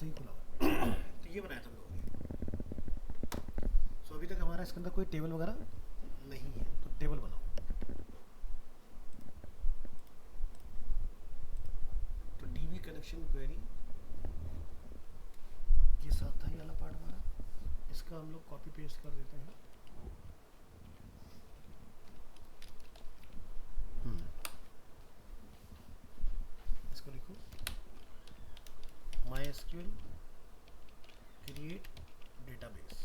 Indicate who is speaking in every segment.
Speaker 1: से ही खुला हुआ है। तो ये बनाया था हम लोगों ने। सो अभी तक हमारा इसके अंदर कोई टेबल वगैरह नहीं है, तो टेबल बनाओ। तो डीबी कनेक्शन क्वेरी ये साथ था, ये वाला पार्ट हमारा। इसका हम लोग कॉपी पेस्ट कर देते हैं। इसको लिखो MySQL create database,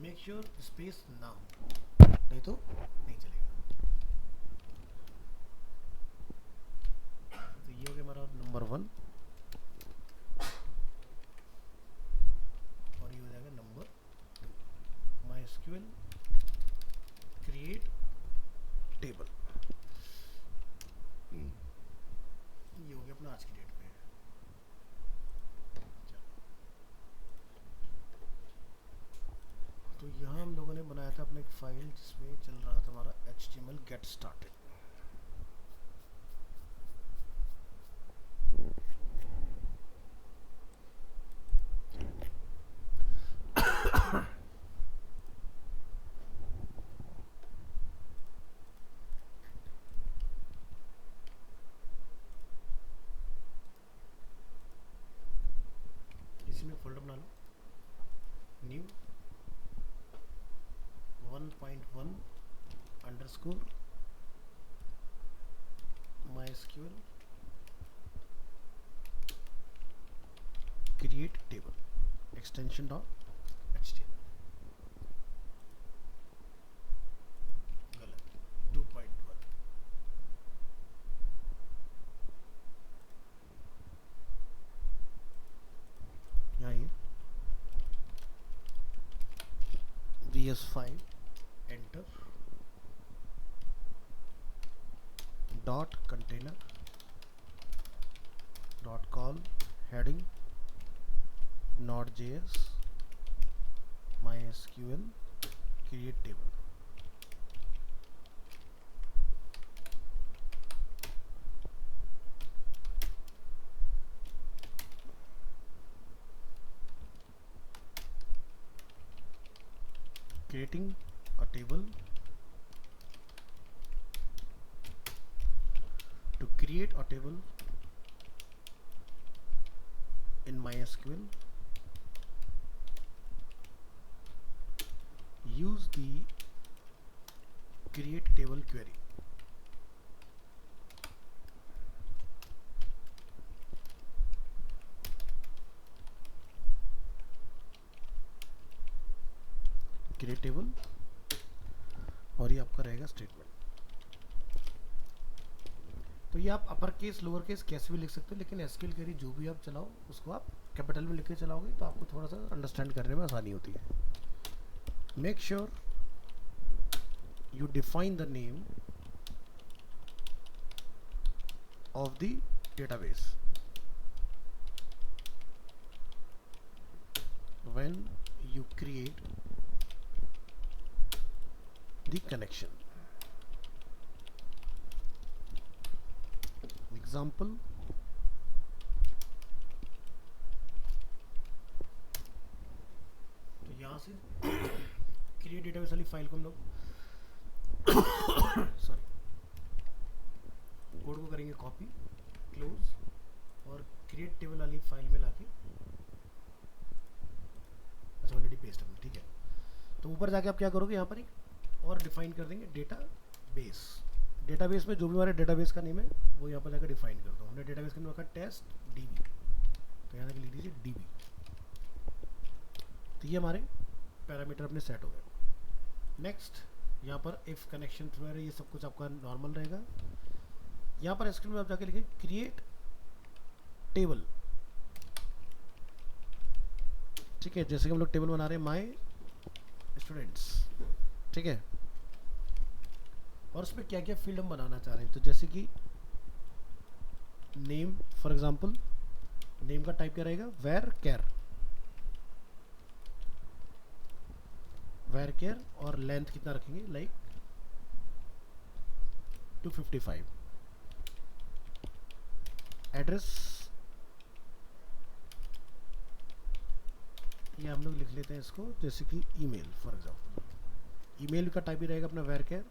Speaker 1: make sure space ना हो, नहीं तो नहीं चलेगा। तो ये हो गया हमारा नंबर 1 और ये हो जाएगा नंबर 2, MySQL create टेबल। ये हो गया अपना आज की डेट में। तो यहाँ हम लोगों ने बनाया था अपना एक फाइल जिसमें चल रहा था हमारा HTML गेट स्टार्टेड। इसी में फोल्डर बना लो, new 1.1 underscore MySQL create table extension .html। गलत, 2.1। यहाँ ये VS5 enter dot container dot call heading Node.js MySQL create table। creating a table to create a table in MySQL, use the create table query। Create table और ये आपका रहेगा statement. तो ये आप अपर केस लोअर केस कैसे भी लिख सकते हो, लेकिन एसक्यूएल क्वेरी जो भी आप चलाओ उसको आप कैपिटल में लिख के चलाओगे तो आपको थोड़ा सा अंडरस्टैंड करने में आसानी होती है। Make sure you define the name of the database when you create the connection। Example, तो यहाँ से क्रिएट डेटाबेस वाली फाइल को हम लोग सॉरी कोड को करेंगे कॉपी क्लोज और क्रिएट टेबल वाली फाइल में लाके अच्छा ऑलरेडी पेस्ट है, ठीक है। तो ऊपर जाके आप क्या करोगे, यहाँ पर एक और डिफाइन कर देंगे डेटाबेस। डेटाबेस में जो भी हमारे डेटाबेस का नेम है वो यहाँ पर जाकर डिफाइन कर दो। हमने डेटाबेस का नेम रखा टेस्ट डीबी, तो यहाँ जाकर लिख दीजिए डीबी। तो ये हमारे पैरामीटर अपने सेट हो गए। नेक्स्ट यहाँ पर इफ कनेक्शन वगैरह ये सब कुछ आपका नॉर्मल रहेगा। यहाँ पर स्क्रीन में आप जाके लिखें क्रिएट टेबल, ठीक है। जैसे कि हम लोग टेबल बना रहे हैं माय स्टूडेंट्स, ठीक है। और उसमें क्या क्या फील्ड हम बनाना चाह रहे हैं, तो जैसे कि नेम फॉर एग्जांपल, नेम का टाइप क्या रहेगा वेर केयर और लेंथ कितना रखेंगे लाइक 255। एड्रेस या हम लोग लिख लेते हैं इसको जैसे कि ईमेल फॉर एग्जांपल। ईमेल का टाइप ही रहेगा अपना varchar,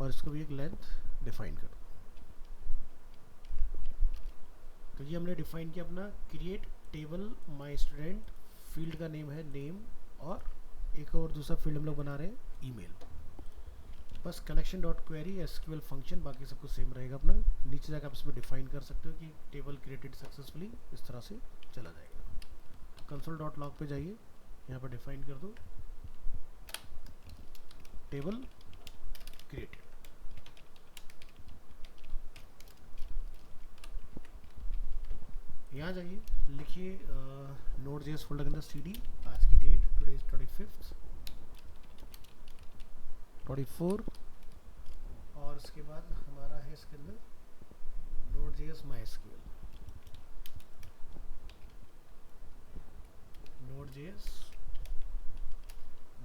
Speaker 1: और इसको भी एक लेंथ डिफाइन करो। तो ये हमने डिफाइन किया अपना create table my student, field का नेम है नेम, और एक और दूसरा फील्ड हम लोग बना रहे हैं ईमेल। बस connection dot query SQL function, बाकी सब कुछ सेम रहेगा अपना। नीचे जाकर आप इसमें डिफाइन कर सकते हो कि टेबल क्रिएटेड सक्सेसफुली, इस तरह से चला जाएगा। कंसोल डॉट लॉग पे जाइए, यहाँ पर डिफाइन कर दो टेबल क्रिएटेड। यहाँ जाइए, लिखिए Node.js फोल्डर के अंदर cd, आज की डेट टुडे इज 25th 24, और उसके बाद हमारा है इसके अंदर Node.js MySQL, Node.js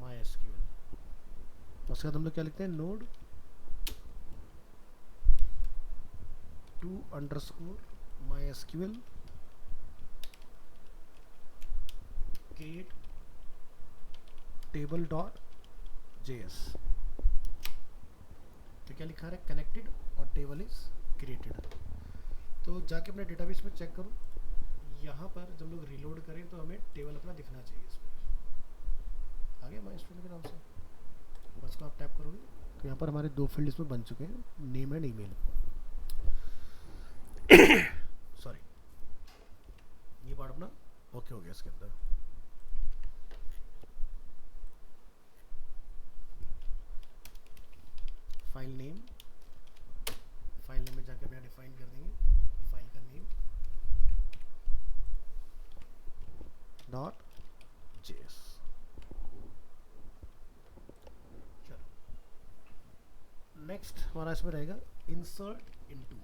Speaker 1: MySQL। उसके बाद हम लोग क्या लिखते हैं, node to _MySQL create table dot js। तो क्या लिखा है, कनेक्टेड और टेबल इज क्रिएटेड। तो जाके अपने डेटाबेस में चेक करो, यहाँ पर जब लोग रीलोड करें तो हमें टेबल अपना दिखना चाहिए इसमें। आ गया माई स्टूडेंट के नाम से, बस को आप टैप करोगे तो यहाँ पर हमारे दो फील्ड इसमें बन चुके हैं, नेम एंड ईमेल। सॉरी, ये पार्ट अपना ओके हो गया। इसके अंदर फाइल नेम में जाकर अपना डिफाइन कर देंगे फाइल का नेम डॉट जेएस। चलो नेक्स्ट हमारा इसमें रहेगा इंसर्ट इनटू।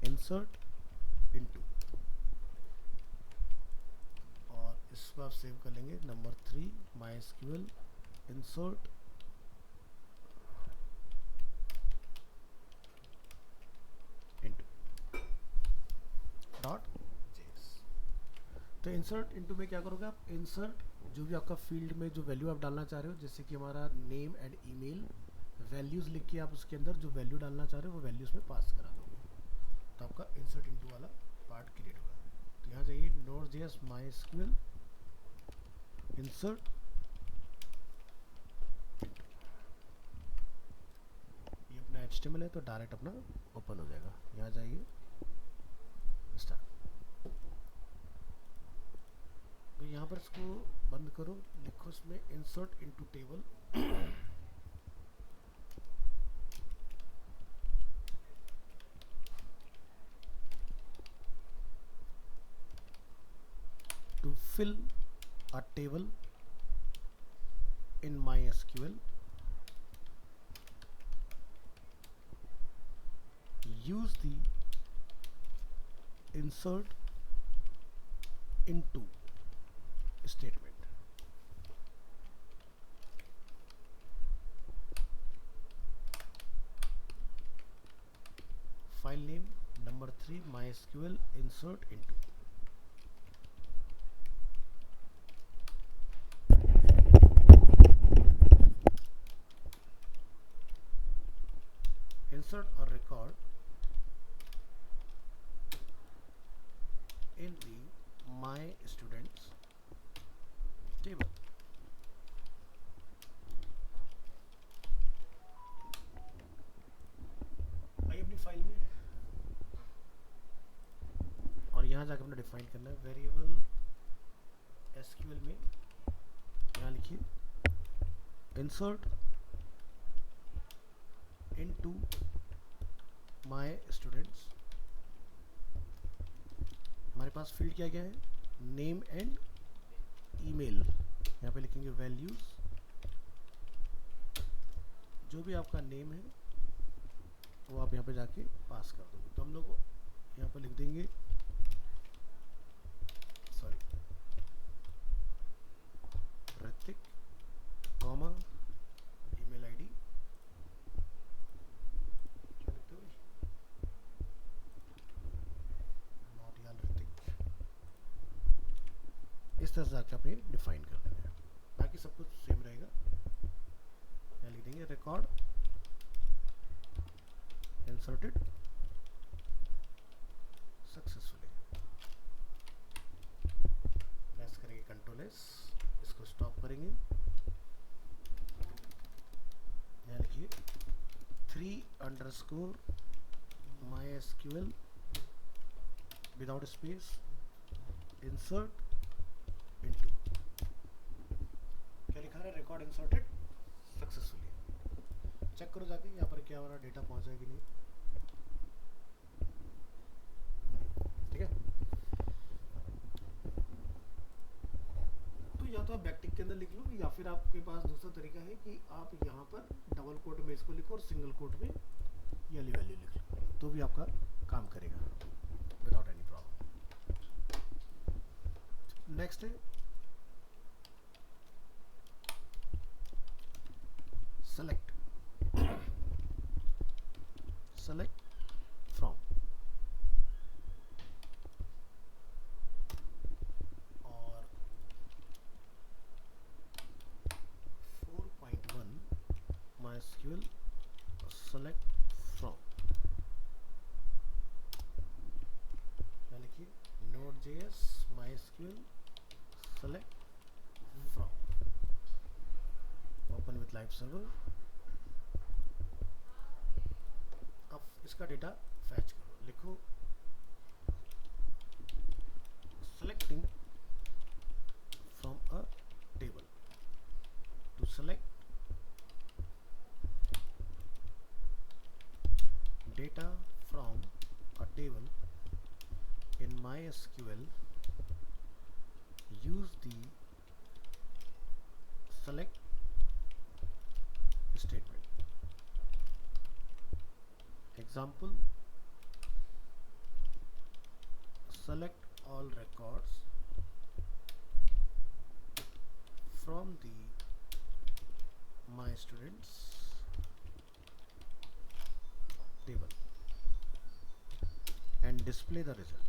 Speaker 1: इंसर्ट इनटू, और इसको आप सेव कर लेंगे number 3 MySQL insert into dot JS. तो इंसर्ट इनटू में क्या करोगे आप, इंसर्ट जो भी आपका फील्ड में जो वैल्यू आप डालना चाह रहे हो, जैसे कि हमारा नेम एंड ईमेल, वैल्यूज लिख के आप उसके अंदर जो वैल्यू डालना चाह रहे हो वो वैल्यूज में पास करा दोगे, तो आपका इंसर्ट इनटू वाला पार्ट क्रिएट होगा। तो यहाँ जाइए Node.js MySQL इंसर्ट, ये अपना HTML है तो डायरेक्ट अपना ओपन हो जाएगा। यहाँ जाइए स्टार्ट, तो यहाँ पर इसको बंद करो, लिखो इसमें insert into table to fill a table in MySQL, use the insert into statement। file name number 3 MySQL insert into। insert a record in the my students table। आइए अपनी फाइल में, और यहाँ जाकर हमने डिफाइन करना है वेरिएबल एसक्यूएल में। यहाँ लिखिए इंसर्ट इनटू माय स्टूडेंट्स। हमारे पास फील्ड क्या क्या है, नेम एंड ईमेल। यहाँ पे लिखेंगे वैल्यूज, जो भी आपका नेम है वो आप यहाँ पे जाके पास कर दोगे। तो हम लोग यहाँ पर लिख देंगे, सॉरी ऋतिक कॉमा इस तरह से जाके आप ये डिफाइन कर देंगे, बाकी सब कुछ सेम रहेगा। यहाँ लिख देंगे रिकॉर्ड इंसर्टेड सक्सेसफुली, प्रेस करेंगे कंट्रोल एस, इसको स्टॉप करेंगे। यहाँ लिखिए 3_ MySQL without space insert into, क्या लिखा है, रिकॉर्ड इंसर्टेड सक्सेसफुली। चेक करो जाके यहाँ पर क्या हमारा डेटा पहुंचा है कि नहीं, ठीक है। तो या तो आप बैकटिक के अंदर लिख लो, या फिर आपके पास दूसरा तरीका है कि आप यहाँ पर डबल कोट में इसको लिखो और सिंगल कोट में ये वाली वैल्यू लिख लो, तो भी आपका काम करेगा विदाउट एनी प्रॉब्लम। नेक्स्ट है सेलेक्ट फ्रॉम, और 4.1 MySQL select from, क्या लिखिए, Node.js MySQL select from, open with live server। अब इसका डेटा फैच करो, लिखो selecting from a table, to select data from a table in MySQL, use the select statement. Example, select all records from the my students table and display the result.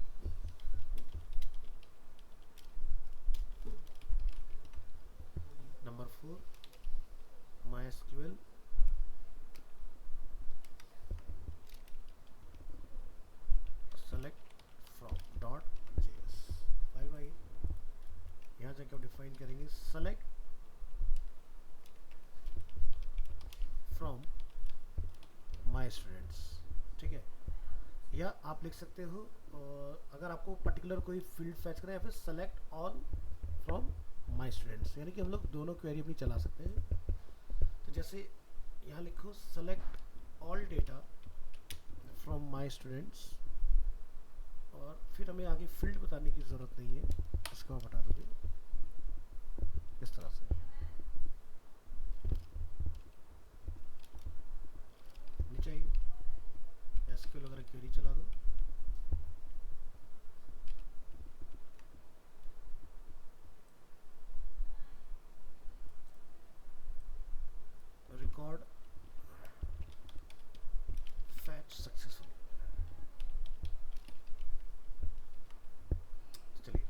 Speaker 1: Number 4, MySQL select from .js file में यहाँ जाके आप define करेंगे select from my students, ठीक है। या आप लिख सकते हो अगर आपको पर्टिकुलर कोई फील्ड फैच करें, या फिर select all from my students, यानी कि हम लोग दोनों क्वेरी अपनी चला सकते हैं। तो जैसे यहाँ लिखो select all data from my students, और फिर हमें आगे फील्ड बताने की ज़रूरत नहीं है, इसको आप हटा दोगे इस तरह से। नीचे एसक्यूएल वगैरह क्वेरी चला दो, रिकॉर्ड फैच सक्सेसफुली। चलिए,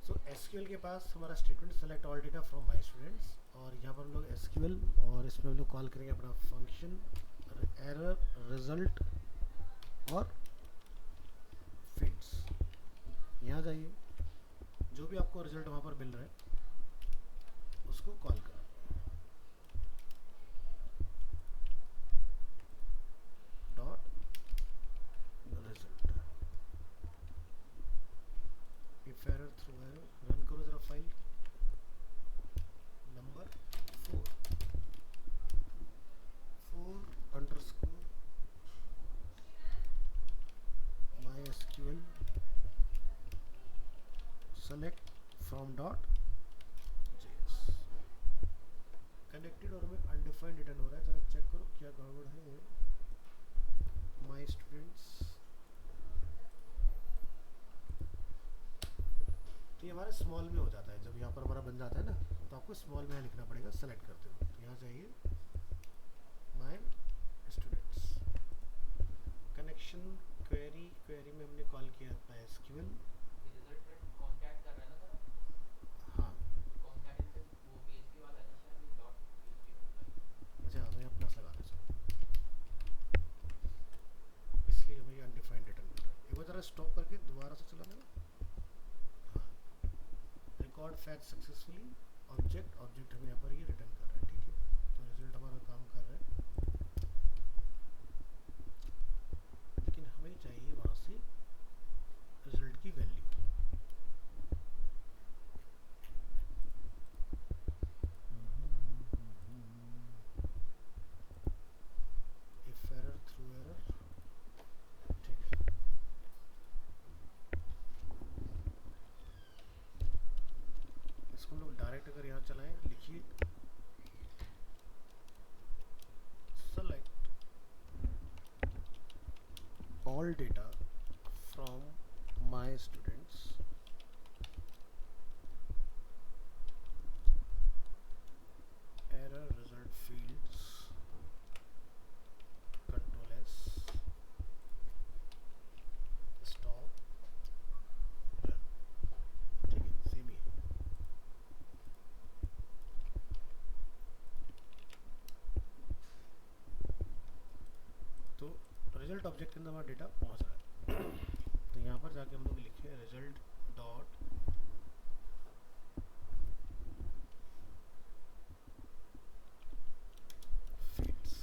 Speaker 1: सो एसक्यूएल के पास हमारा statement select all data from my students, और यहाँ पर हम लोग एसक्यूएल और इसमें हम लोग कॉल करेंगे अपना फंक्शन एरर रिजल्ट और फील्ड्स। यहाँ जाइए, जो भी आपको रिजल्ट वहाँ पर मिल रहा है उसको कॉल करो, dot result, if error through error, run करो जरा file. Number 4 MySQL select from .js connected, और हमें अनडिफाइंड रिटर्न हो रहा है, जरा चेक करो क्या गड़बड़ है। माई स्टूडेंट्स, तो ये हमारे स्मॉल में हो जाता है, जब यहाँ पर हमारा बन जाता है ना, तो आपको स्मॉल में लिखना पड़ेगा सेलेक्ट करते हुए। तो यहाँ जाइए माई स्टूडेंट्स, कनेक्शन क्वेरी में हमने कॉल किया MySQL, fetch successfully object, object हमें यहाँ पर ये रिटर्न कर रहा है, ठीक है। तो रिजल्ट हमारा काम कर रहा है, लेकिन हमें चाहिए वहाँ से रिजल्ट की value. If error through error, ठीक है। इसको हम लोग डायरेक्ट अगर यहाँ चलाएं, लिखिए select all data from my students error result fields, control S, stop, run, ठीक है, सेम ही है। तो रिजल्ट ऑब्जेक्ट के अंदर हमारा डेटा पहुंच रहा है। तो यहाँ पर जाके हम लोग लिखे result dot fields,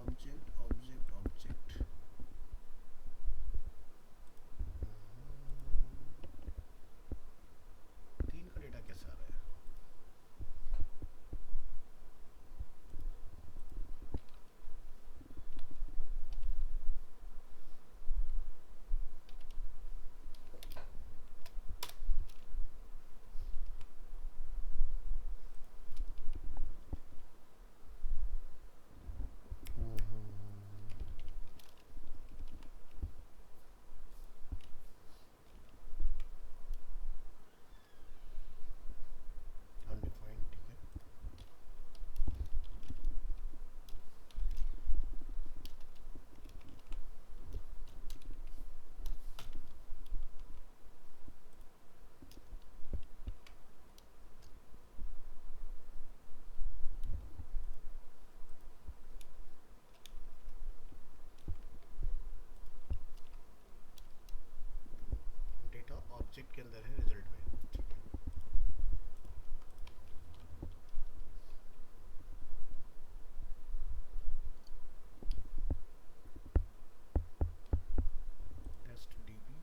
Speaker 1: object object object, तीन का डेटा कैसे आ रहा है? अनडिफाइंड, ठीक है। डेटा ऑब्जेक्ट के अंदर है रिजल्ट में, ठीक है। टेस्ट डीबी,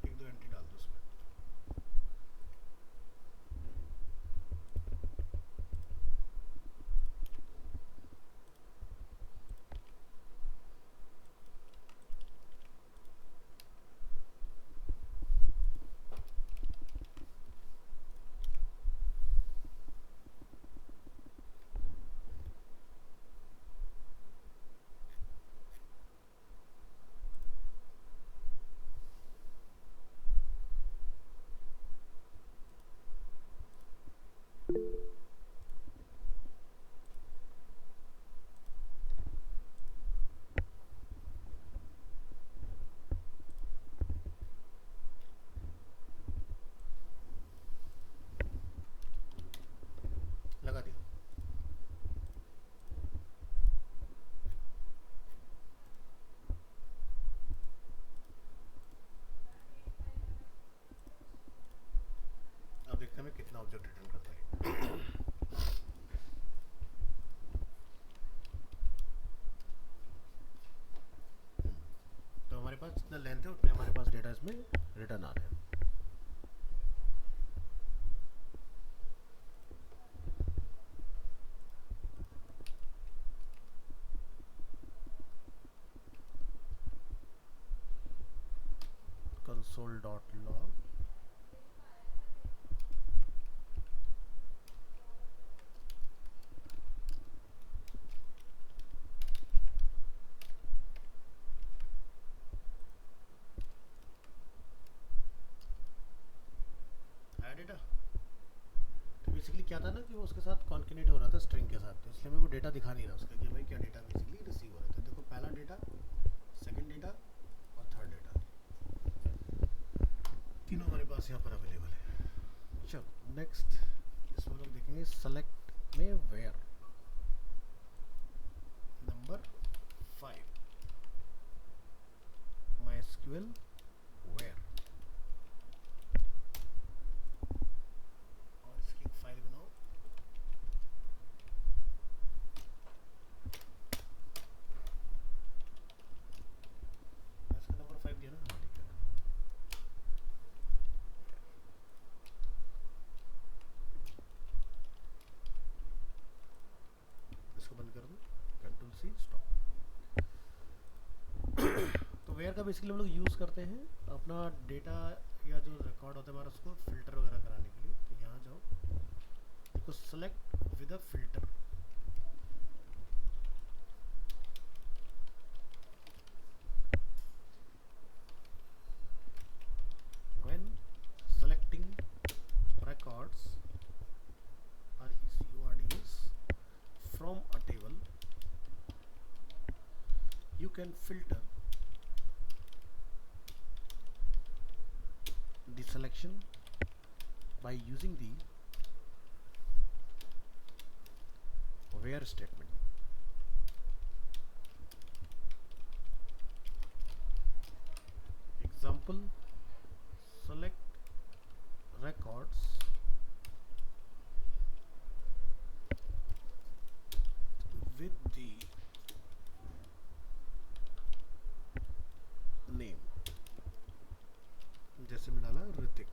Speaker 1: एक दो एंट्री डाल दो उसमें। लगा दिया। अब देखते हैं हमें कितना ऑब्जेक्ट रिटर्न करता है। तो हमारे पास जितना लेंथ है उतने हमारे पास डेटा इसमें रिटर्न आ रहे हैं। console dot log आया डेटा। तो बेसिकली क्या था ना कि वो उसके साथ कॉन्केनेट हो रहा था स्ट्रिंग के साथ, तो इसलिए मैं वो डेटा दिखा नहीं रहा उसका कि भाई क्या डेटा बेसिकली रिसीव हो रहा था। देखो पहला डेटा, सेकंड डेटा और थर्ड डेटा, तीनों हमारे पास यहाँ पर अवेलेबल है। चलो नेक्स्ट इसमें हम लोग देखेंगे सेलेक्ट में वेयर नंबर 5 MySQL वेयर, और इसकी एक फाइल बनाओ। इसका नंबर 5 दिया ना, हाँ ठीक है। इसको बंद कर दो, कंट्रोल सी स्टॉप। तो वेयर का बेसिकली हम लोग यूज़ करते हैं अपना डेटा या जो रिकॉर्ड होता है हमारा उसको फिल्टर वगैरह कराने के लिए। तो यहाँ जाओ, इसको select with a filter, when selecting records records from a table you can filter the selection by using the where statement. Example, select records with the name, जैसे मैं डाला ऋतिक,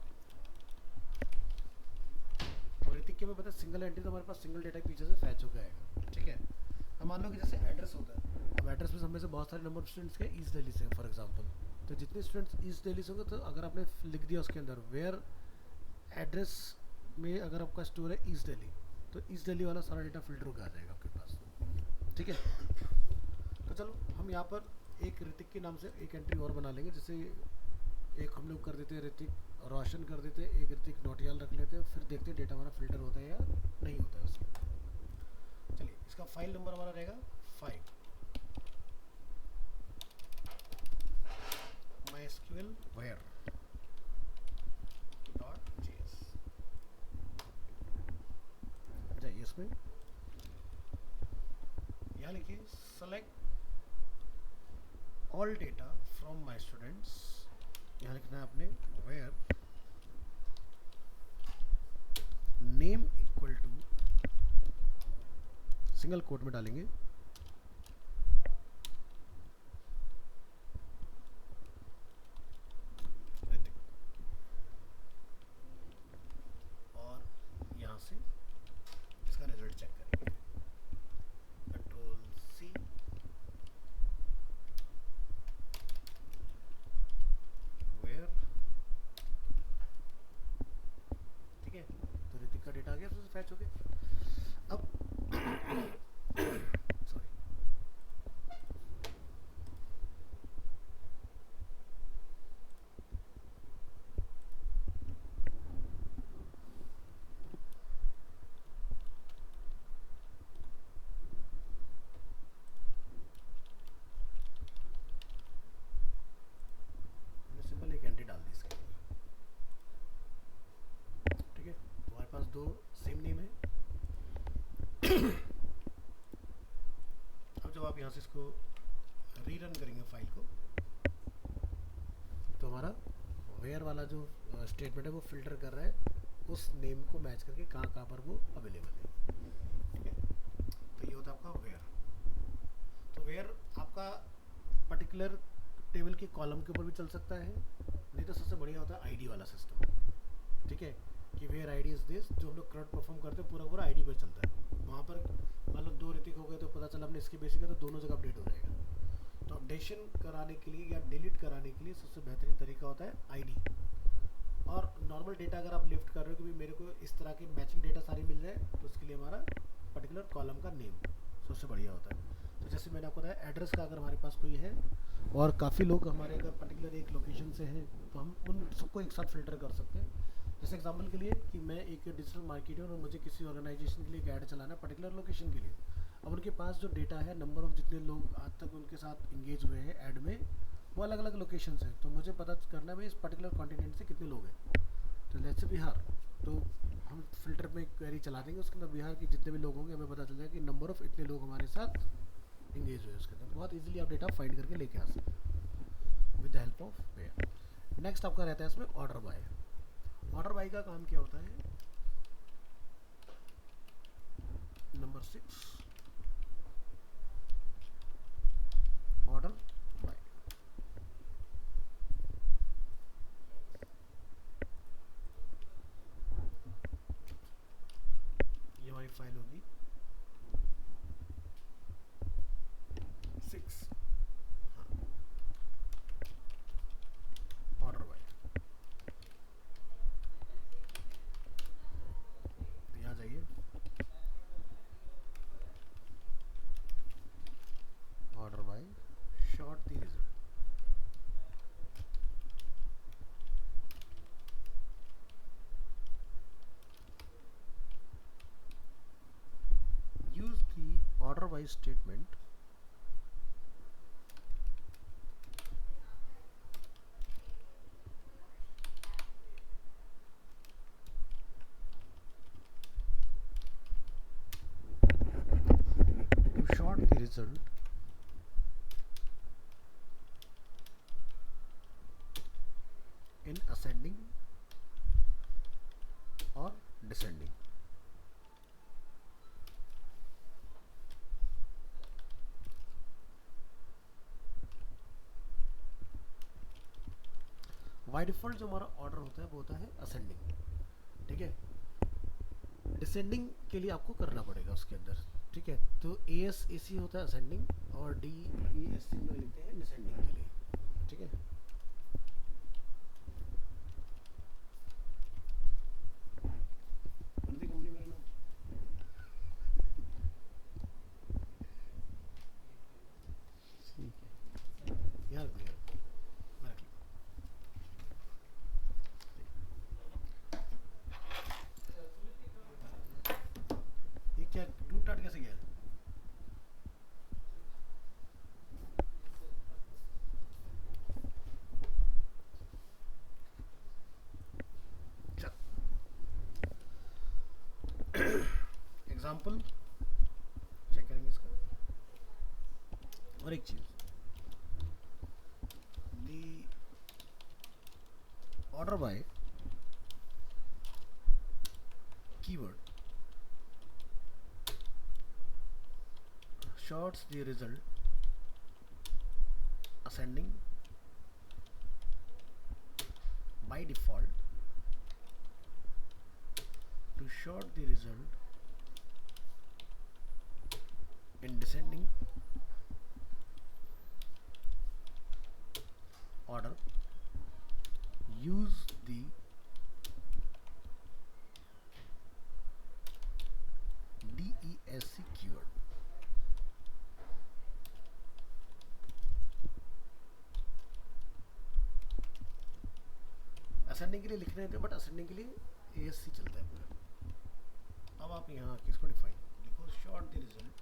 Speaker 1: और ऋतिक के में पता है सिंगल एंट्री तो हमारे पास सिंगल डेटा पीछे से फैच होकर आएगा। ठीक है, अब मान लो कि जैसे एड्रेस होता है, अब एड्रेस में हम में से बहुत सारे नंबर ऑफ स्टूडेंट्स के ईस्ट दिल्ली से फॉर एग्जांपल, तो जितने स्टूडेंट्स ईस्ट दिल्ली से होंगे तो अगर आपने लिख दिया उसके अंदर वेयर एड्रेस में अगर आपका स्टोर है ईस्ट दिल्ली, तो ईस्ट दिल्ली वाला सारा डेटा फिल्टर होकर आ जाएगा आपके पास। ठीक है, तो चलो हम यहाँ पर एक ऋतिक के नाम से एक एंट्री और बना लेंगे। जैसे एक हम लोग कर देते हैं ऋतिक रोशन कर देते हैं, एक ऋतिक नोटियाल रख लेते हैं, फिर देखते हैं डेटा हमारा फिल्टर होता है या नहीं होता है उसमें। चलिए इसका फाइल नंबर हमारा रहेगा 5 MySQL where .js। जाइए इसमें, यहाँ लिखिए select all data from my students, यहाँ लिखना है आपने where name equal to, single quote में डालेंगे ऋतिक, और यहाँ से इसका रिजल्ट चेक करेंगे, कंट्रोल सी, वेयर, ठीक है। तो ऋतिक का डेटा आ गया, उससे फैच हो गया। अब सॉरी, मैंने सिंपल एक एंट्री डाल दी इसके लिए। ठीक है, तो हमारे पास दो सेम नेम है। अब जब आप यहाँ से इसको रीरन करेंगे फाइल को, तो हमारा वेयर वाला जो स्टेटमेंट है वो फिल्टर कर रहा है उस नेम को मैच करके कहाँ कहाँ पर वो अवेलेबल है। ठीक है, तो ये होता है आपका वेयर। तो वेयर आपका पर्टिकुलर टेबल के कॉलम के ऊपर भी चल सकता है, नहीं तो सबसे बढ़िया होता है आईडी वाला सिस्टम। ठीक है, कि वेयर आईडी इज दिस, जो हम लोग करंट परफॉर्म करते हैं पूरा पूरा आईडी पे चलता है। वहाँ पर मान लो 2 ऋतिक हो गए तो पता चला हमने इसके बेसिस पे तो दोनों जगह अपडेट हो जाएगा। तो अपडेशन कराने के लिए या डिलीट कराने के लिए सबसे बेहतरीन तरीका होता है आईडी। और नॉर्मल डेटा अगर आप लिफ्ट कर रहे हो कि भाई मेरे को इस तरह की मैचिंग डेटा सारी मिल जाए, तो उसके लिए हमारा पर्टिकुलर कॉलम का नेम सबसे बढ़िया होता है। तो जैसे मैंने आपको बताया एड्रेस का अगर हमारे पास कोई है और काफ़ी लोग हमारे अगर पर्टिकुलर एक लोकेशन से हैं, तो हम उन सबको एक साथ फिल्टर कर सकते हैं। जैसे एग्जांपल के लिए कि मैं एक डिजिटल मार्केटर और मुझे किसी ऑर्गेनाइजेशन के लिए एक ऐड चलाना है पर्टिकुलर लोकेशन के लिए। अब उनके पास जो डेटा है, नंबर ऑफ जितने लोग आज तक उनके साथ इंगेज हुए हैं ऐड में, वो अलग अलग लोकेशन हैं। तो मुझे पता करना है भाई इस पर्टिकुलर कॉन्टिनेंट से कितने लोग हैं। तो लेट्स से बिहार, तो हम फिल्टर में क्वेरी चला देंगे, उसके अंदर बिहार के जितने भी लोग होंगे हमें पता चल जाएगा कि नंबर ऑफ इतने लोग हमारे साथ इंगेज हुए उसके अंदर। बहुत इजीली आप डेटा फाइंड करके लेके आ सकते हैं with the help of where. Next आपका रहता है इसमें ऑर्डर बाय। ऑर्डर बाय का काम क्या होता है? Number 6, order by. ये हमारी फाइल होगी 6, हाँ, ऑर्डर बाय। यहाँ जाइए, order by short the result. use the order by statement to sort the result in ascending or descending। By default जो हमारा ऑर्डर होता है वो होता है असेंडिंग, ठीक है। डिसेंडिंग के लिए आपको करना पड़ेगा उसके अंदर, ठीक है। तो ए एस ए सी होता है असेंडिंग और डी ई एस सी में लिखते हैं डिसेंडिंग के लिए, ठीक है। कंपनी मेरा नाम ठीक है यार, भैया मैं रख लूँगा। ये क्या टूट टाट कैसे गया? एग्जाम्पल चेक करेंगे इसका। और एक चीज, दी order by keyword shorts the result ascending by default to short the result in descending order, use the DESC keyword। Ascending के लिए लिख रहे थे बट असेंडिंग के लिए ASC चलता है पूरा। अब आप यहाँ किसको डिफाइन लिखो, short the result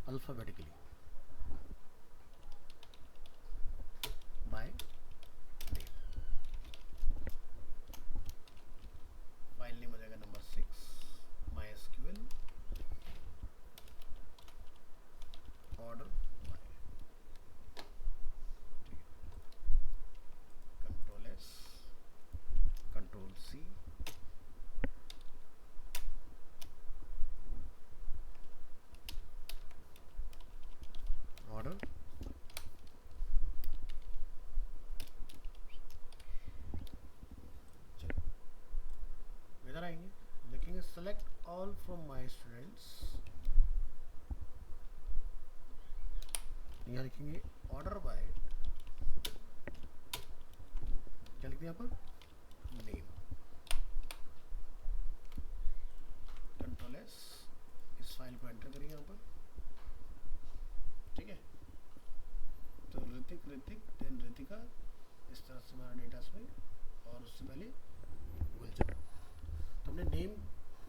Speaker 1: alphabetically by name. File name हो जाएगा number 6 MySQL order by, control S control C select all from my students, यहाँ लिखेंगे ऑर्डर बाय, क्या लिखते हैं यहाँ पर, नेम, कंट्रोल एस, इस फाइल को एंटर करिए यहाँ पर, ठीक है। तो ऋतिक ऋतिक देन ऋतिका, इस तरह से हमारा डेटा इसमें, और उससे पहले गुलचन। तो हमने नेम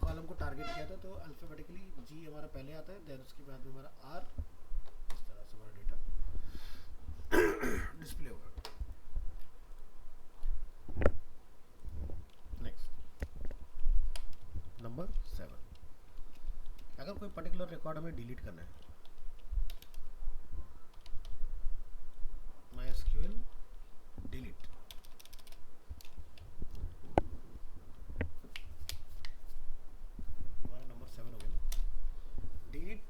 Speaker 1: कॉलम को टारगेट किया था, तो अल्फाबेटिकली जी हमारा पहले आता है, देन उसके बाद में हमारा आर, इस तरह से हमारा डेटा डिस्प्ले होगा। नेक्स्ट नंबर 7, अगर कोई पर्टिकुलर रिकॉर्ड हमें डिलीट करना है, MySQL डिलीट, हमारा नंबर 7 हो गया। डिलीट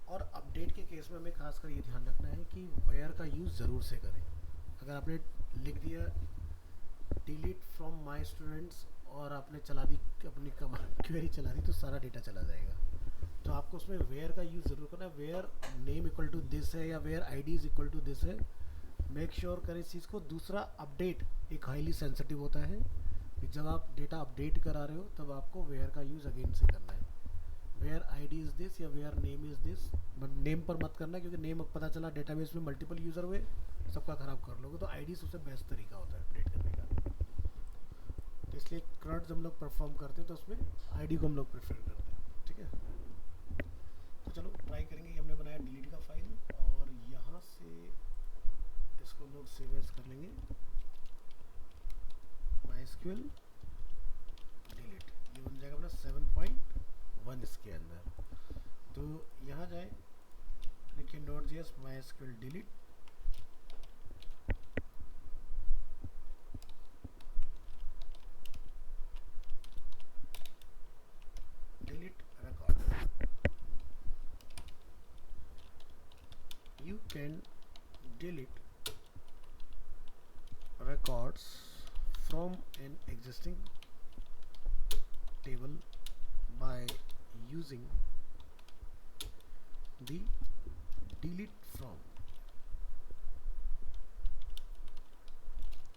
Speaker 1: और अपडेट के केस में हमें खासकर ये ध्यान रखना है कि वेयर का यूज़ ज़रूर से करें। अगर आपने लिख दिया डिलीट फ्रॉम माय स्टूडेंट्स और आपने चला दी अपनी क्वेरी चला दी, तो सारा डेटा चला जाएगा। तो आपको उसमें वेयर का यूज़ ज़रूर करना है। Where name equal to this है या where ID is equal to this है, मेक श्योर करें इस चीज़ को। दूसरा, अपडेट एक हाईली सेंसिटिव होता है कि जब आप डेटा अपडेट करा रहे हो तब आपको वेयर का यूज़ अगेन से करना है। वेयर आईडी इज़ दिस या where name is this, but name पर मत करना, क्योंकि नेम पता चला डेटाबेस में मल्टीपल यूज़र हुए, सबका ख़राब कर लोगे। तो आईडी सबसे बेस्ट तरीका होता है अपडेट करने का। तो इसलिए CRUD जब हम लोग परफॉर्म करते हैं तो उसमें आईडी को हम लोग प्रेफर करते हैं, ठीक है। तो चलो ट्राई करेंगे। हमने बनाया डिलीट का फाइल, और यहाँ से इसको हम लोग सेव एज कर लेंगे MySQL डिलीट, ये बन जाएगा अपना 7.1 इसके अंदर। तो यहाँ जाए, लिखिए Node.js MySQL delete, delete record. You can delete records from an existing table by using the delete from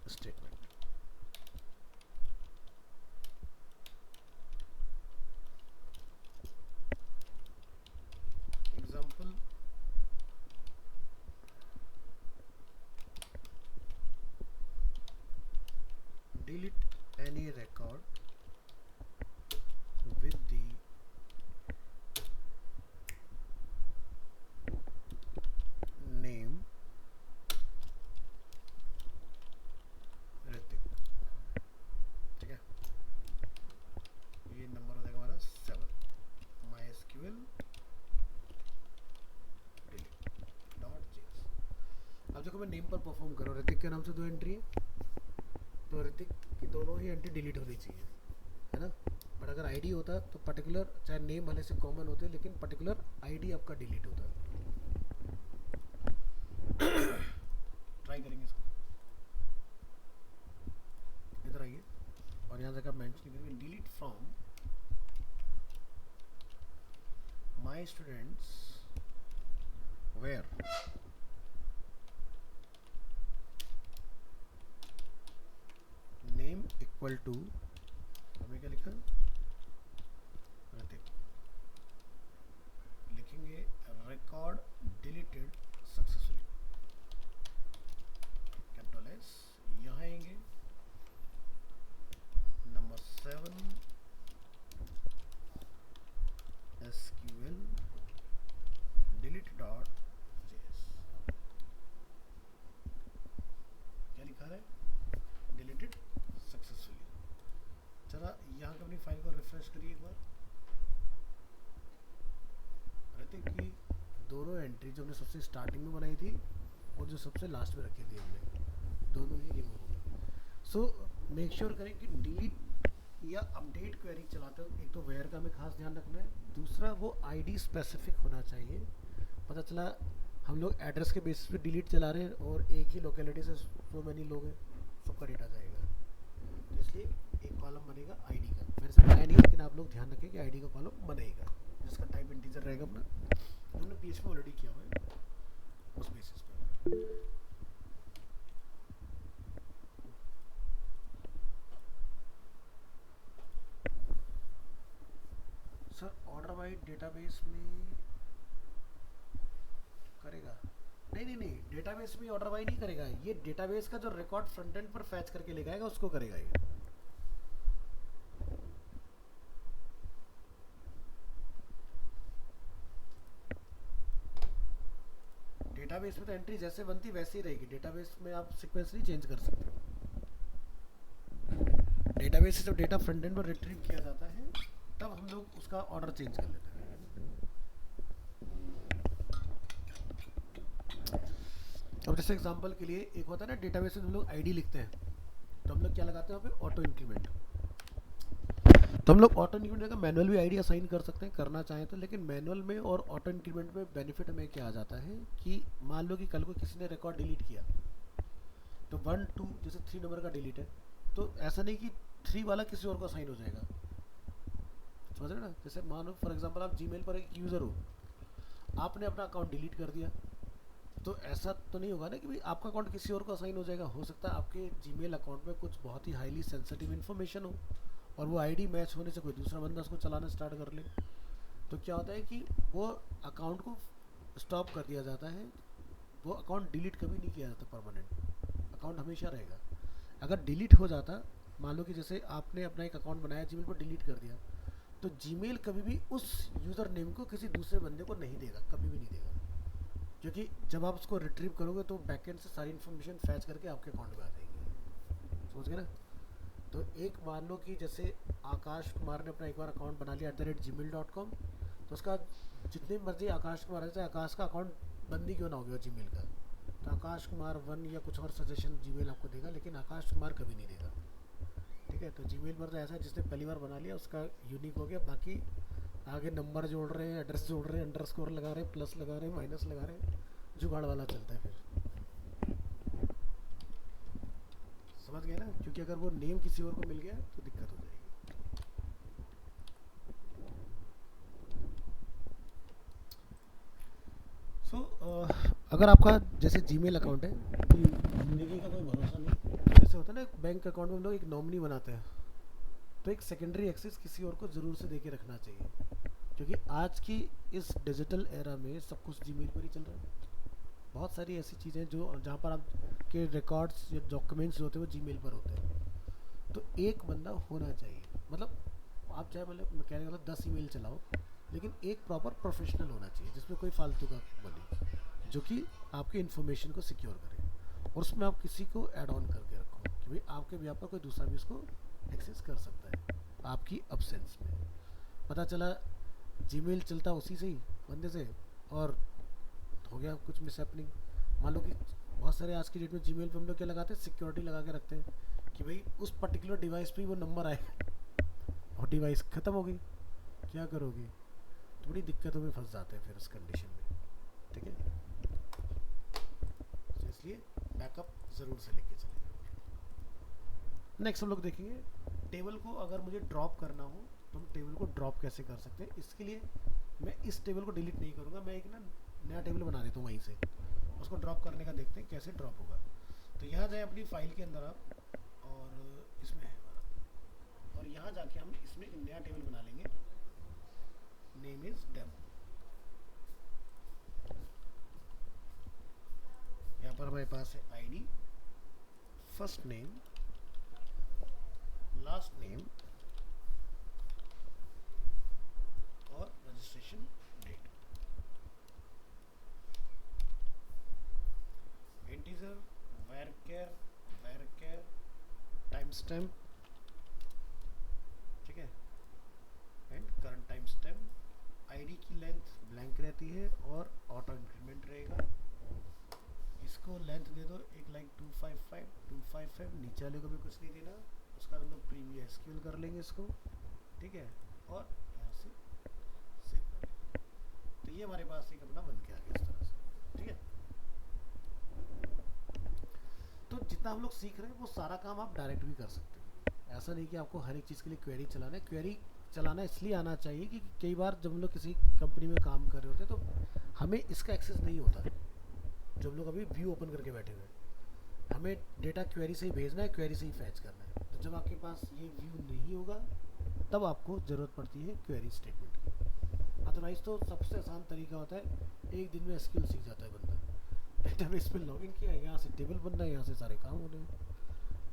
Speaker 1: statement. Example, delete any record with the name Hrithik, ठीक है। ये नंबर हो जाएगा हमारा 7, MySQL delete.js। अब देखो मैं नेम पर परफॉर्म कर रहा हूँ, ऋतिक के नाम से 2 एंट्री है, तो ऋतिक की दोनों ही एंट्री डिलीट होनी चाहिए, है ना। बट अगर आईडी होता तो पर्टिकुलर, चाहे नेम भले से कॉमन होते, लेकिन पर्टिकुलर आईडी आपका डिलीट होता है। ट्राई करेंगे इसको, इधर आइए और यहाँ तक आप मेंशन करेंगे delete from my students where name equal to, हमें क्या लिखा, ऋतिक, लिखेंगे record deleted successfully, capital S. यहाँ आएंगे नंबर 7 SQL delete.js, क्या लिखा है, डिलीटेड सक्सेसफुली। चला यहाँ के अपनी फाइल को रिफ्रेश करिए एक बार। ऋतिक की दोनों एंट्री जो हमने सबसे स्टार्टिंग में बनाई थी और जो सबसे लास्ट में रखी थी हमने, दोनों ही रिमूव हो गई। सो मेक श्योर करें कि डिलीट या अपडेट क्वेरी चलाते हो, एक तो वेयर का हमें खास ध्यान रखना है, दूसरा वो आईडी स्पेसिफिक होना चाहिए। पता चला हम लोग एड्रेस के बेसिस पे डिलीट चला रहे हैं और एक ही लोकेलिटी से सो मैनी लोग हैं, सबका डेटा जाएगा। तो इसलिए एक कॉलम बनेगा आईडी का। मैंने समझाया नहीं, लेकिन आप आप लोग ध्यान रखें कि आईडी का कॉलम बनेगा जिसका टाइप इंटीजर रहेगा अपना, हमने पीएचपी ऑलरेडी किया हुआ है उस बेसिस पर। सर ऑर्डर वाइड डेटाबेस में करेगा? नहीं, डेटाबेस में ऑर्डर वाइड नहीं करेगा, ये डेटाबेस का जो रिकॉर्ड फ्रंट एंड पर फैच करके लेके आएगा उसको करेगा ये। डेटाबेस में तो एंट्री जैसे बनती वैसे ही रहेगी, डेटाबेस में आप सीक्वेंस नहीं चेंज कर सकते। डेटाबेस से जब डेटा फ्रंट एंड पर रिट्रीव किया जाता है तब हम लोग उसका ऑर्डर चेंज कर लेते हैं। अब जैसे एग्जांपल के लिए एक होता है ना, डेटाबेस में हम लोग आईडी लिखते हैं तो हम लोग क्या लगाते हैं वहाँ पे ऑटो इंक्रीमेंट। तो हम लोग ऑटो इंक्रीमेंट का मैनुअल भी आईडी असाइन कर सकते हैं करना चाहें तो, लेकिन मैनुअल में और ऑटो इंक्रीमेंट में बेनिफिट हमें क्या आ जाता है कि मान लो कि कल को किसी ने रिकॉर्ड डिलीट किया तो 1 2 जैसे 3 नंबर का डिलीट है तो ऐसा नहीं कि 3 वाला किसी और को असाइन हो जाएगा, समझ रहे ना। जैसे मान लो फॉर एग्जांपल आप जीमेल पर एक यूज़र हो, आपने अपना अकाउंट डिलीट कर दिया तो ऐसा तो नहीं होगा ना कि भाई आपका अकाउंट किसी और को असाइन हो जाएगा। हो सकता है आपके जीमेल अकाउंट में कुछ बहुत ही हाईली सेंसिटिव इन्फॉर्मेशन हो और वो आईडी मैच होने से कोई दूसरा बंदा उसको चलाना स्टार्ट कर ले, तो क्या होता है कि वो अकाउंट को स्टॉप कर दिया जाता है, वो अकाउंट डिलीट कभी नहीं किया जाता, परमानेंट अकाउंट हमेशा रहेगा। अगर डिलीट हो जाता, मान लो कि जैसे आपने अपना एक अकाउंट बनाया जीमेल पर डिलीट कर दिया, तो जीमेल कभी भी उस यूज़र नेम को किसी दूसरे बंदे को नहीं देगा, कभी भी नहीं देगा, क्योंकि जब आप उसको रिट्रीव करोगे तो बैकएंड से सारी इन्फॉर्मेशन फैच करके आपके अकाउंट में आ जाएगी, समझ गए ना। तो एक मान लो कि जैसे आकाश कुमार ने अपना एक बार अकाउंट बना लिया @gmail.com, तो उसका जितने मर्जी आकाश कुमार है, चाहे आकाश का अकाउंट बंद ही क्यों ना हो गया जीमेल का, तो आकाश कुमार 1 या कुछ और सजेशन जीमेल आपको देगा, लेकिन आकाश कुमार कभी नहीं देगा, ठीक है। तो जीमेल पर तो ऐसा है जिसने पहली बार बना लिया उसका यूनिक हो गया, बाकी आगे नंबर जोड़ रहे हैं, एड्रेस जोड़ रहे हैं, अंडरस्कोर लगा रहे हैं, प्लस लगा रहे हैं, माइनस लगा रहे हैं, जुगाड़ वाला चलता है फिर, समझ गए ना। क्योंकि अगर वो नेम किसी और को मिल गया तो दिक्कत हो जाएगी। अगर आपका जैसे जीमेल अकाउंट है, जिंदगी का कोई भरोसा नहीं, जैसे होता है ना बैंक अकाउंट में हम लोग एक नॉमिनी बनाते हैं, तो एक सेकेंडरी एक्सेस किसी और को ज़रूर से देके रखना चाहिए, क्योंकि आज की इस डिजिटल एरा में सब कुछ जीमेल पर ही चल रहा है। बहुत सारी ऐसी चीज़ें जो जहाँ पर आप के रिकॉर्ड्स या डॉक्यूमेंट्स होते हैं वो जीमेल पर होते हैं, तो एक बंदा होना चाहिए, मतलब आप चाहे मतलब मैं कहने का मतलब 10 ईमेल चलाओ, लेकिन एक प्रॉपर प्रोफेशनल होना चाहिए जिसमें कोई फालतू का बने, जो कि आपकी इन्फॉर्मेशन को सिक्योर करे, और उसमें आप किसी को ऐड ऑन करके रखो कि भाई आपके भी पर कोई दूसरा भी उसको एक्सेस कर सकता है आपकी अब्सेंस में। पता चला जीमेल चलता उसी से ही बंदे से और हो गया कुछ मिस हैपनिंग। मान लो कि बहुत सारे आज की डेट में जीमेल पे हम लोग क्या लगाते हैं, सिक्योरिटी लगा के रखते हैं कि भाई उस पर्टिकुलर डिवाइस पे ही वो नंबर आए और डिवाइस ख़त्म हो गई, क्या करोगे, तो बड़ी दिक्कतों में फंस जाते हैं फिर उस कंडीशन में, ठीक है। तो इसलिए बैकअप ज़रूर से लेके चलें। नेक्स्ट हम लोग देखेंगे टेबल को अगर मुझे ड्रॉप करना हो तो हम टेबल को ड्रॉप कैसे कर सकते हैं। इसके लिए मैं इस टेबल को डिलीट नहीं करूँगा, मैं एक ना नया टेबल बना देता हूँ वहीं से, उसको ड्रॉप करने का देखते हैं कैसे ड्रॉप होगा। तो यहाँ जाए अपनी फाइल के अंदर आप, और इसमें है हमारा, और यहाँ जाके हम इसमें एक नया टेबल बना लेंगे, नेम इज डेमो। यहाँ पर हमारे पास है ID, first name, last name और registration date, integer, varchar timestamp, ठीक है, and current timestamp. ID की लेंथ ब्लैंक रहती है और ऑटो इंक्रीमेंट रहेगा। इसको लेंथ दे दो एक लाइक 255, नीचे वाले को भी कुछ नहीं देना, उसका हम लोग प्रीवियस एसक्यूएल कर लेंगे इसको, ठीक है, और यहाँ से सेव कर लेंगे। तो ये हमारे पास एक अपना बन के आ गया इस तरह से, ठीक है। तो जितना हम लोग सीख रहे हैं वो सारा काम आप डायरेक्ट भी कर सकते हैं, ऐसा नहीं कि आपको हर एक चीज़ के लिए क्वेरी चलाना है। क्वेरी चलाना इसलिए आना चाहिए कि कई बार जब हम लोग किसी कंपनी में काम कर रहे होते हैं तो हमें इसका एक्सेस नहीं होता। जब हम लोग अभी व्यू ओपन करके बैठे हुए हैं, हमें डेटा क्वेरी से ही भेजना है, क्वेरी से ही फैच करना है। तो जब आपके पास ये व्यू नहीं होगा तब आपको ज़रूरत पड़ती है क्वेरी स्टेटमेंट की। अदरवाइज़ तो सबसे आसान तरीका होता है, एक दिन में एसक्यूएल सीख जाता है बंदा। डेटाबेस में लॉगिन किया, यहाँ से टेबल बनना है, यहाँ से सारे काम होने हैं।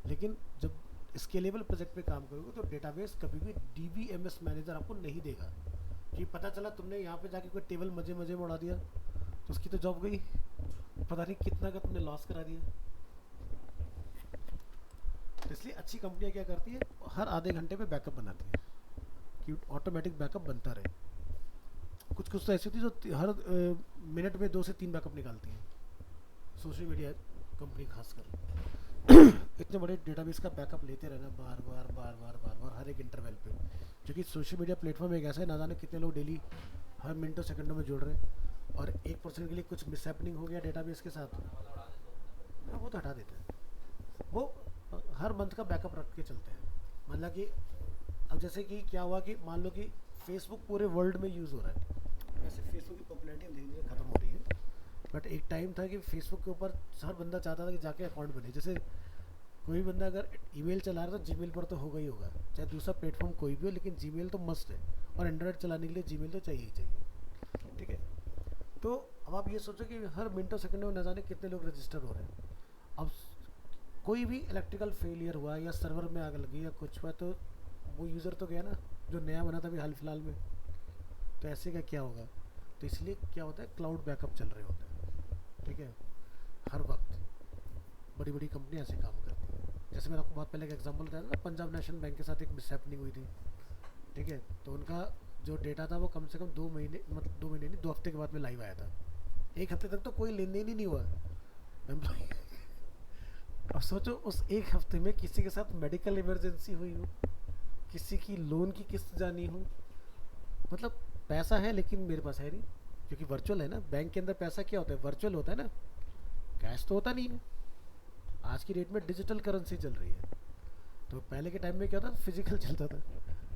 Speaker 1: लेकिन जब स्केलेबल प्रोजेक्ट पे काम करोगे तो डेटाबेस कभी भी डीबीएमएस मैनेजर आपको नहीं देगा कि पता चला तुमने यहाँ पे जाके कोई टेबल मजे मजे में उड़ा दिया तो उसकी तो जॉब गई, पता नहीं कितना का तुमने लॉस करा दिया। तो इसलिए अच्छी कंपनियां क्या करती है, हर आधे घंटे पे बैकअप बनाती है कि ऑटोमेटिक बैकअप बनता रहे। कुछ कुछ तो ऐसी होती है जो हर मिनट में 2 से 3 बैकअप निकालती है, सोशल मीडिया कंपनी खासकर। इतने बड़े डेटाबेस का बैकअप लेते रहना बार बार बार बार बार बार हर एक इंटरवल पे, क्योंकि सोशल मीडिया प्लेटफॉर्म एक ऐसा है, ना जाने कितने लोग डेली हर मिनटों सेकंडों में जुड़ रहे हैं, और 1% के लिए कुछ मिसहैपनिंग हो गया डेटाबेस के साथ, हाँ वो तो हटा देते हैं। वो हर मंथ का बैकअप रख के चलते हैं। मतलब कि अब जैसे कि क्या हुआ कि मान लो कि फेसबुक पूरे वर्ल्ड में यूज़ हो रहा है, वैसे फेसबुक की पॉपुलैरिटी धीरे धीरे ख़त्म हो रही है, बट एक टाइम था कि फेसबुक के ऊपर हर बंदा चाहता था कि जाके अकाउंट बने। जैसे कोई बंदा अगर ईमेल चला रहा है तो जीमेल पर तो होगा ही होगा, चाहे दूसरा प्लेटफॉर्म कोई भी हो, लेकिन जीमेल तो मस्ट है, और एंड्रॉयड चलाने के लिए जीमेल तो चाहिए ही चाहिए। ठीक है, तो अब आप ये सोचो कि हर मिनटों सेकंडों में न जाने कितने लोग रजिस्टर हो रहे हैं। अब कोई भी इलेक्ट्रिकल फेलियर हुआ या सर्वर में आग लगी या कुछ हुआ तो वो यूज़र तो गया ना, जो नया बना था अभी हाल फिलहाल में। तो ऐसे का क्या होगा, तो इसलिए क्या होता है, क्लाउड बैकअप चल रहे होते हैं। ठीक है, हर वक्त बड़ी बड़ी कंपनी ऐसे काम करती है। जैसे मैंने आपको बहुत पहले एक एग्जांपल बताया था ना, पंजाब नेशनल बैंक के साथ एक मिसहैपनिंग हुई थी। ठीक है, तो उनका जो डेटा था वो कम से कम 2 महीने, मतलब 2 महीने नहीं, 2 हफ्ते के बाद में लाइव आया था। 1 हफ्ते तक तो कोई लेन देन ही नहीं हुआ एम्प्लॉय। अब सोचो उस 1 हफ्ते में किसी के साथ मेडिकल इमरजेंसी हुई हो, किसी की लोन की किस्त जानी हो, मतलब पैसा है लेकिन मेरे पास है नहीं, क्योंकि वर्चुअल है ना। बैंक के अंदर पैसा क्या होता है, वर्चुअल होता है ना, कैश तो होता नहीं है। आज की डेट में डिजिटल करेंसी चल रही है, तो पहले के टाइम में क्या था, फिजिकल चलता था।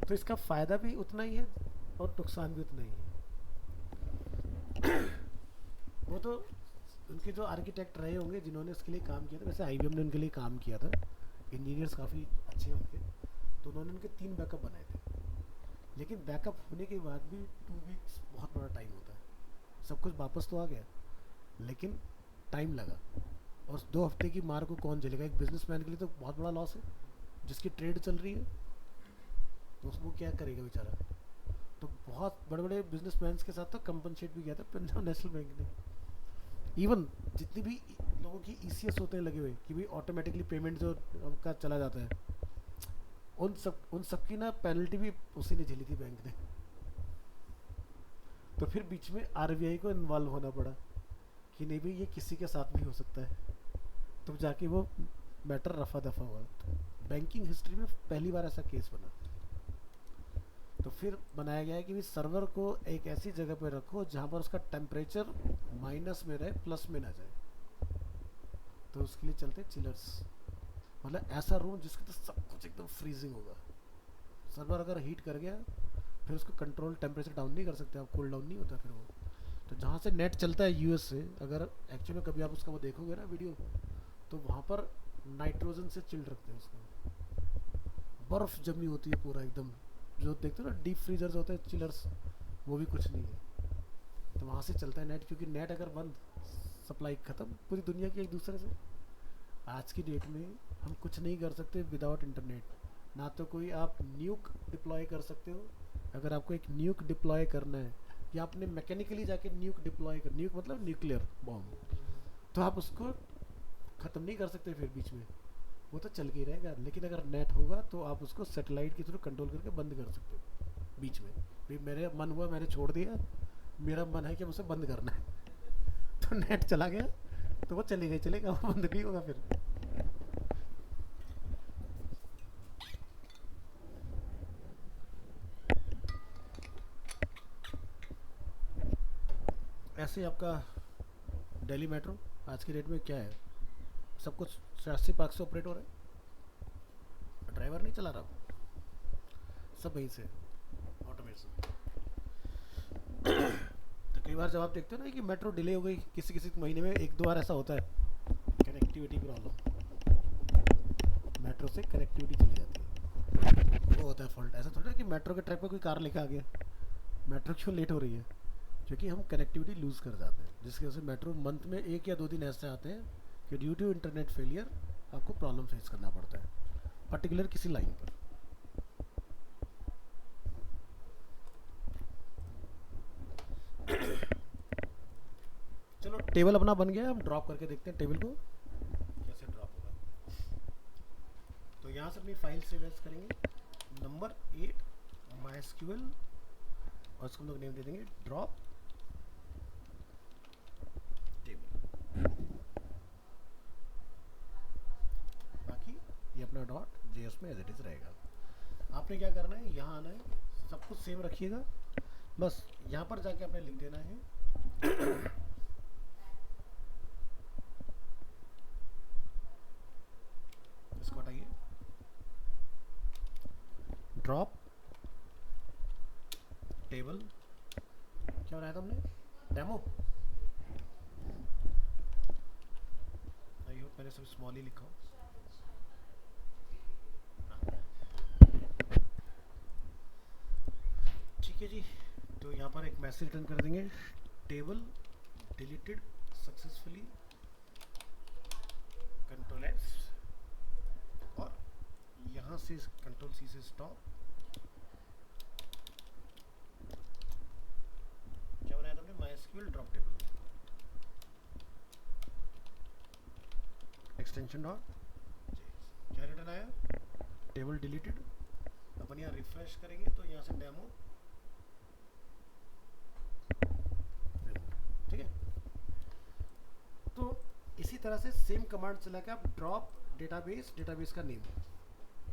Speaker 1: तो इसका फ़ायदा भी उतना ही है और नुकसान भी उतना ही है। वो तो उनके जो आर्किटेक्ट रहे होंगे जिन्होंने इसके लिए काम किया था, वैसे आईबीएम ने उनके लिए काम किया था, इंजीनियर्स काफ़ी अच्छे होंगे, तो उन्होंने उनके 3 बैकअप बनाए थे। लेकिन बैकअप होने के बाद भी 2 वीक्स बहुत बड़ा टाइम होता है। सब कुछ वापस तो आ गया लेकिन टाइम लगा, और 2 हफ्ते की मार को कौन झेलेगा। एक बिजनेसमैन के लिए तो बहुत बड़ा लॉस है, जिसकी ट्रेड चल रही है तो उसको क्या करेगा बेचारा। तो बहुत बड़े बड़े बिजनेसमैन के साथ तो कंपनसेट भी किया था पंजाब नेशनल बैंक ने। इवन जितनी भी लोगों की ईसीएस होते हैं लगे हुए कि भाई ऑटोमेटिकली पेमेंट जो का चला जाता है, उन सब की ना पेनल्टी भी उसी ने झेली थी, बैंक ने। तो फिर बीच में आरबीआई को इन्वॉल्व होना पड़ा कि नहीं भाई ये किसी के साथ भी हो सकता है, तब जाके वो मैटर रफा दफा हुआ। तो बैंकिंग हिस्ट्री में पहली बार ऐसा केस बना। तो फिर बनाया गया है कि सर्वर को एक ऐसी जगह पे रखो जहाँ पर उसका टेम्परेचर माइनस में रहे, प्लस में ना जाए। तो उसके लिए चलते चिलर्स, मतलब ऐसा रूम जिसके तो सब कुछ एकदम फ्रीजिंग होगा। सर्वर अगर हीट कर गया फिर उसको कंट्रोल टेम्परेचर डाउन नहीं कर सकते आप, कूल डाउन नहीं होता फिर वो। तो जहाँ से नेट चलता है यूएस से, अगर एक्चुअली में कभी आप उसका वो देखोगे ना वीडियो, तो वहाँ पर नाइट्रोजन से चिल्ड रखते हैं उसको, बर्फ़ जमी होती है पूरा एकदम, जो देखते हो ना डीप फ्रीजर्स होते हैं चिलर्स, वो भी कुछ नहीं है। तो वहाँ से चलता है नेट, क्योंकि नेट अगर बंद, सप्लाई ख़त्म पूरी दुनिया की एक दूसरे से। आज की डेट में हम कुछ नहीं कर सकते विदाउट इंटरनेट। ना तो कोई आप न्यूक डिप्लॉय कर सकते हो, अगर आपको एक न्यूक डिप्लॉय करना है या आपने मैकेनिकली जाके न्यूक डिप्लॉय कर, न्यूक मतलब न्यूक्लियर बॉम्ब, तो आप उसको ख़त्म नहीं कर सकते फिर बीच में, वो तो चल के ही रहेगा। लेकिन अगर नेट होगा तो आप उसको सैटेलाइट के थ्रू कंट्रोल करके बंद कर सकते हो बीच में। भाई मेरे मन हुआ मैंने छोड़ दिया, मेरा मन है कि उसे बंद करना है, तो नेट चला गया तो वो चलेगा ही चलेगा, वो बंद नहीं होगा फिर। ऐसे ही आपका दिल्ली मेट्रो आज की डेट में क्या है, सब कुछ शास्त्री पार्क से ऑपरेट हो रहा है, ड्राइवर नहीं चला रहा, सब वहीं से। डेटाबेस में। तो कई बार जब आप देखते हो ना कि मेट्रो डिले हो गई, किसी किसी महीने में एक दो बार ऐसा होता है, कनेक्टिविटी प्रॉब्लम, मेट्रो से कनेक्टिविटी चली जाती है, वो होता है फॉल्ट। ऐसा थोड़ा कि मेट्रो के ट्रैक पे कोई कार लेके आ गया, मेट्रो क्यों लेट हो रही है, क्योंकि हम कनेक्टिविटी लूज़ कर जाते हैं, जिसकी वजह से मेट्रो मंथ में 1 या 2 दिन ऐसे आते हैं कि ड्यू टू इंटरनेट फेलियर आपको प्रॉब्लम फेस करना पड़ता है, पर्टिकुलर किसी लाइन पर। चलो टेबल अपना बन गया, हम ड्रॉप करके देखते हैं टेबल को कैसे ड्रॉप होगा। तो यहाँ से अपनी फाइल सेव एज करेंगे, नंबर 8 MySQL, और इसको हम लोग नेम दे देंगे ड्रॉप टेबल। बाकी ये अपना .js में एज इट इज रहेगा। आपने क्या करना है, यहाँ आना है, सब कुछ सेम रखिएगा, बस यहाँ पर जाके आपने लिख देना है इसको हटाइए, ड्रॉप टेबल, क्या बनाया था हमने, डेमो। आई होप मैंने सब स्मॉल ही लिखा हो। ठीक है जी, तो यहाँ पर एक मैसेज रिटर्न कर देंगे, टेबल डिलीटेड सक्सेसफुली, Ctrl+S, और यहाँ से Ctrl+C से स्टॉप। क्या बनाया था हमने, MySQL ड्रॉप टेबल, एक्सटेंशन क्या रिटर्न आया, टेबल डिलीटेड। अपन यहाँ रिफ्रेश करेंगे तो यहाँ से डेमो, ठीक है। तो इसी तरह से सेम कमांड चला के आप ड्रॉप डेटाबेस, डेटाबेस का नेम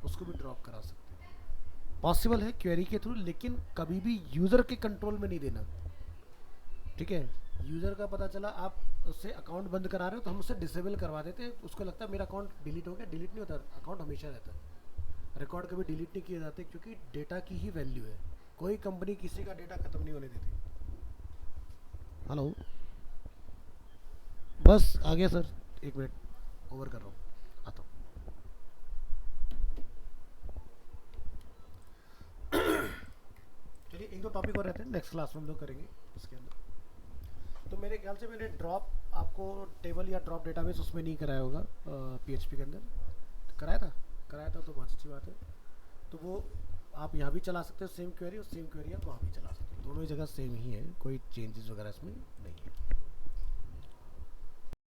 Speaker 1: उसको भी ड्रॉप करा सकते हैं, पॉसिबल है क्वेरी के थ्रू, लेकिन कभी भी यूज़र के कंट्रोल में नहीं देना, ठीक है। यूज़र का पता चला आप उससे अकाउंट बंद करा रहे हो तो हम उससे डिसेबल करवा देते हैं, उसको लगता है मेरा अकाउंट डिलीट हो गया, डिलीट नहीं होता, अकाउंट हमेशा रहता है, रिकॉर्ड कभी डिलीट नहीं किए जाते, क्योंकि डेटा की ही वैल्यू है, कोई कंपनी किसी का डेटा खत्म नहीं होने देती। हेलो, बस आ गया सर, 1 मिनट ओवर कर रहा हूँ, आता हूँ। चलिए 1-2 टॉपिक और रहते हैं, नेक्स्ट क्लास में हम लोग करेंगे इसके अंदर। तो मेरे ख्याल से मैंने ड्रॉप आपको टेबल या ड्रॉप डेटाबेस उसमें नहीं कराया होगा, PHP के अंदर कराया था तो बहुत अच्छी बात है। तो वो आप यहाँ भी चला सकते हो सेम क्वेरी, और सेम क्वेरी आप वहाँ भी चला सकते हो, दोनों ही जगह सेम ही है, कोई चेंजेस वगैरह इसमें नहीं है।